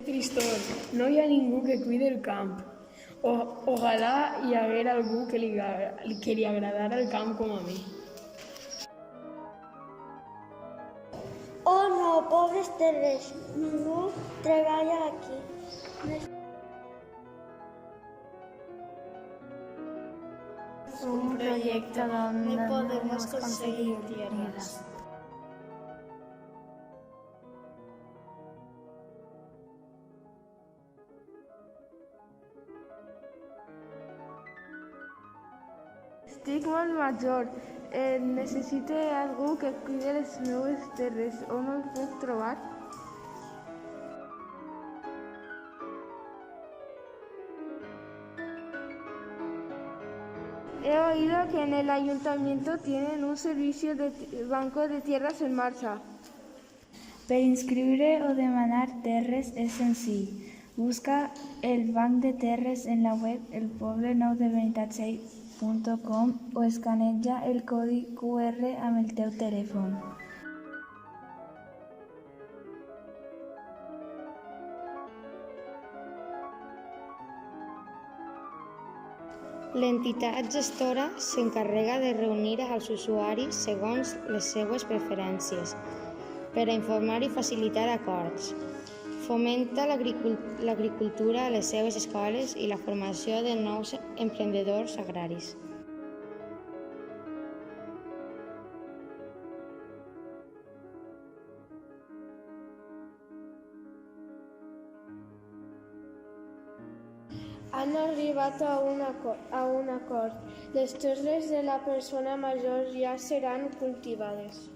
Tristor, no hi ha ningú que cuide el camp. Ojalà hi haguera algú que li agradara el camp com a mi. Oh no, pobres terres, ningú treballa aquí. Un proyecto donde podemos conseguir tierras. Estic molt major. Necessito algú que cuide les meves terres. On el puc trobar? He oído que en el ayuntamiento tienen un servicio de banco de tierras en marcha. Per inscriure o demanar terres és senzill. Busca el banc de terres en la web elpoble9de26.com o escaneja el codi QR amb el teu telèfon. L'entitat gestora s'encarrega de reunir als usuaris segons les seues preferències per a informar i facilitar acords. Fomenta l'agricultura a les seves escoles i la formació de nous emprenedors agraris. Han arribat a un acord. Les terres de la persona major ja seran cultivades.